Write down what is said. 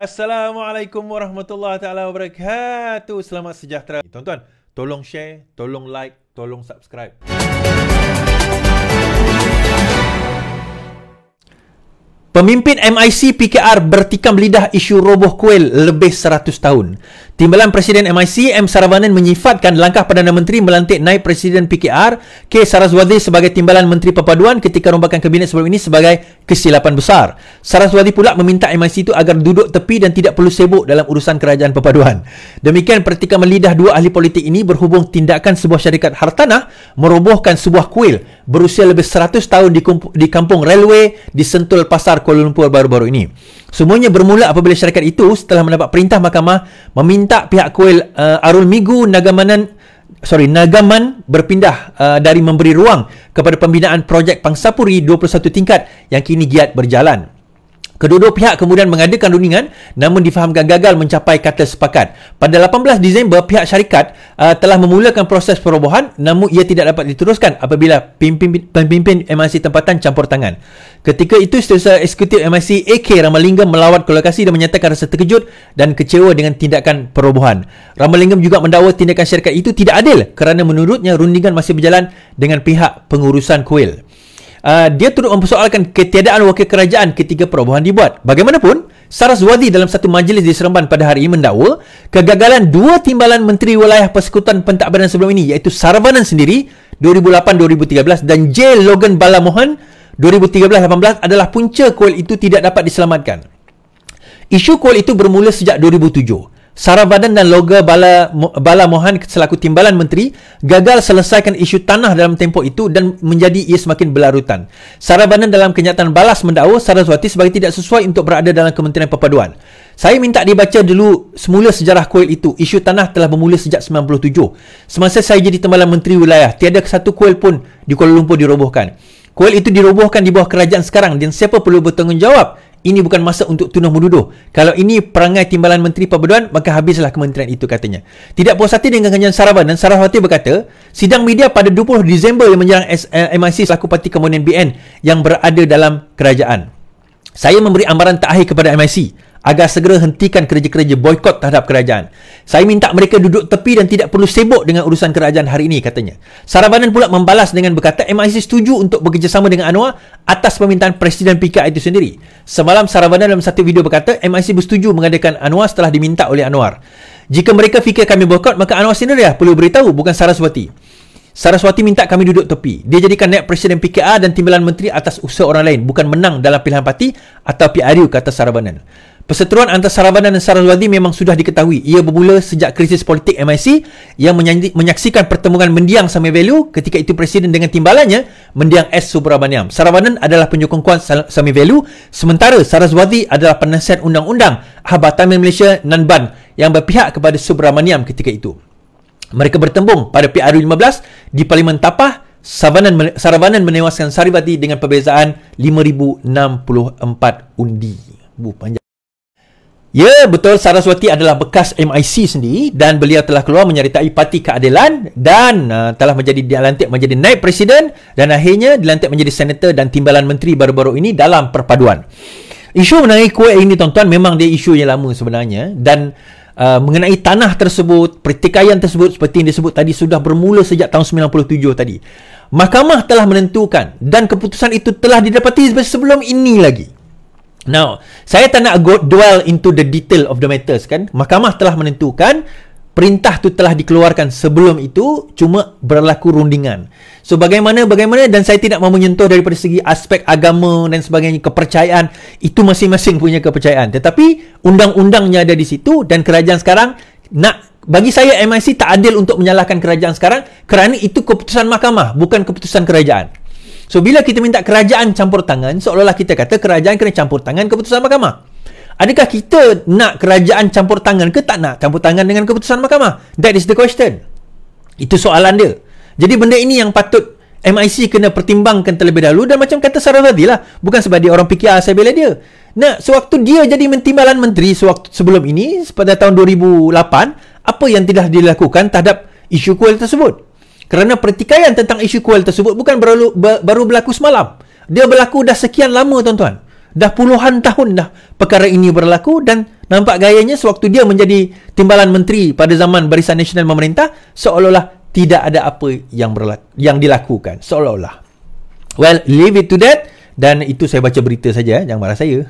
Assalamualaikum warahmatullahi taala wabarakatuh. Selamat sejahtera. Tuan-tuan, tolong share, tolong like, tolong subscribe. Pemimpin MIC PKR bertikam lidah isu roboh kuil lebih 100 tahun. Timbalan Presiden MIC M. Saravanan menyifatkan langkah Perdana Menteri melantik naib Presiden PKR K. Saraswati sebagai Timbalan Menteri Perpaduan ketika rombakan kabinet sebelum ini sebagai kesilapan besar. Saraswati pula meminta MIC itu agar duduk tepi dan tidak perlu sibuk dalam urusan kerajaan perpaduan. Demikian pertikam lidah dua ahli politik ini berhubung tindakan sebuah syarikat hartanah merobohkan sebuah kuil berusia lebih 100 tahun di kampung railway di Sentul Pasar Kuala Lumpur baru-baru ini. Semuanya bermula apabila syarikat itu setelah mendapat perintah mahkamah meminta pihak kuil Arul Migu Nagaman berpindah dari memberi ruang kepada pembinaan projek Pangsapuri 21 tingkat yang kini giat berjalan. Kedua-dua pihak kemudian mengadakan rundingan namun difahamkan gagal mencapai kata sepakat. Pada 18 Disember, pihak syarikat telah memulakan proses perobohan namun ia tidak dapat diteruskan apabila pemimpin MIC tempatan campur tangan. Ketika itu, Setiausaha Eksekutif MIC AK Ramalingam melawat ke lokasi dan menyatakan rasa terkejut dan kecewa dengan tindakan perobohan. Ramalingam juga mendakwa tindakan syarikat itu tidak adil kerana menurutnya rundingan masih berjalan dengan pihak pengurusan kuil. Dia turut mempersoalkan ketiadaan wakil kerajaan ketika perobohan dibuat. Bagaimanapun, Saraswati dalam satu majlis di Seremban pada hari ini mendakwa kegagalan dua timbalan Menteri Wilayah Persekutuan Pentadbiran sebelum ini iaitu Saravanan sendiri 2008-2013 dan J. Logan Balamohan 2013-18 adalah punca kuil itu tidak dapat diselamatkan. Isu kuil itu bermula sejak 2007. Saravanan dan Loga Balamohan selaku timbalan menteri gagal selesaikan isu tanah dalam tempoh itu dan menjadi ia semakin berlarutan. Saravanan dalam kenyataan balas mendakwa Saraswati sebagai tidak sesuai untuk berada dalam Kementerian Perpaduan. Saya minta dibaca dulu semula sejarah kuil itu. Isu tanah telah bermula sejak 97. Semasa saya jadi timbalan menteri wilayah, tiada satu kuil pun di Kuala Lumpur dirobohkan. Kuil itu dirobohkan di bawah kerajaan sekarang dan siapa perlu bertanggungjawab? Ini bukan masa untuk tuduh menuduh. Kalau ini perangai timbalan Menteri Perpaduan, maka habislah kementerian itu, katanya. Tidak puas hati dengan kenyataan Saravanan, Saraswati berkata, sidang media pada 20 Disember yang menyerang MIC selaku parti komponen BN yang berada dalam kerajaan. Saya memberi amaran terakhir kepada MIC agar segera hentikan kerja-kerja boikot terhadap kerajaan. Saya minta mereka duduk tepi dan tidak perlu sibuk dengan urusan kerajaan hari ini, katanya. Saravanan pula membalas dengan berkata MIC setuju untuk bekerjasama dengan Anwar atas permintaan Presiden PKR itu sendiri. Semalam Saravanan dalam satu video berkata MIC bersetuju mengadakan Anwar setelah diminta oleh Anwar. Jika mereka fikir kami boikot, maka Anwar sendiri perlu beritahu, bukan Saraswati. Saraswati minta kami duduk tepi. Dia jadikan naib Presiden PKR dan timbalan menteri atas usaha orang lain, bukan menang dalam pilihan parti atau PRU, kata Saravanan. Perseteruan antara Saravanan dan Saraswati memang sudah diketahui. Ia bermula sejak krisis politik MIC yang menyaksikan pertemuan mendiang Sami Value ketika itu Presiden dengan timbalannya mendiang S. Subramaniam. Saravanan adalah penyokong kuat Sami Value, sementara Saraswati adalah penasihat undang-undang Jabatan Malaysia Nanban yang berpihak kepada Subramaniam ketika itu. Mereka bertembung pada PRU 15 di Parlimen Tapah. Saravanan menewaskan Saraswati dengan perbezaan 5,064 undi. Panjang. Ya, betul, Saraswati adalah bekas MIC sendiri dan beliau telah keluar menyertai Parti Keadilan dan telah dilantik menjadi naib presiden dan akhirnya dilantik menjadi senator dan timbalan menteri baru-baru ini dalam perpaduan. Isu mengenai kuil ini, tuan-tuan, memang dia isu yang lama sebenarnya dan mengenai tanah tersebut, pertikaian tersebut seperti yang disebut tadi sudah bermula sejak tahun 97 tadi. Mahkamah telah menentukan dan keputusan itu telah didapati sebelum ini lagi. Now, saya tak nak dwell into the detail of the matters, kan. Mahkamah telah menentukan, perintah tu telah dikeluarkan sebelum itu, cuma berlaku rundingan. So, bagaimana dan saya tidak mahu menyentuh daripada segi aspek agama dan sebagainya, kepercayaan, itu masing-masing punya kepercayaan. Tetapi, undang-undangnya ada di situ dan kerajaan sekarang bagi saya MIC tak adil untuk menyalahkan kerajaan sekarang kerana itu keputusan mahkamah, bukan keputusan kerajaan. So, bila kita minta kerajaan campur tangan, seolah-olah kita kata kerajaan kena campur tangan keputusan mahkamah. Adakah kita nak kerajaan campur tangan ke tak nak campur tangan dengan keputusan mahkamah? That is the question. Itu soalan dia. Jadi benda ini yang patut MIC kena pertimbangkan terlebih dahulu dan macam kata Saraswati lah. Bukan sebab dia orang PKR saya bela dia. Sewaktu dia jadi timbalan menteri sebelum ini, pada tahun 2008, apa yang telah dilakukan terhadap isu kuil tersebut? Kerana pertikaian tentang isu kuil tersebut bukan baru berlaku semalam. Dia berlaku dah sekian lama, tuan-tuan. Dah puluhan tahun dah perkara ini berlaku dan nampak gayanya sewaktu dia menjadi timbalan menteri pada zaman Barisan Nasional memerintah, seolah-olah tidak ada apa yang dilakukan. Seolah-olah. Well, leave it to that. Dan itu saya baca berita saja, jangan marah saya.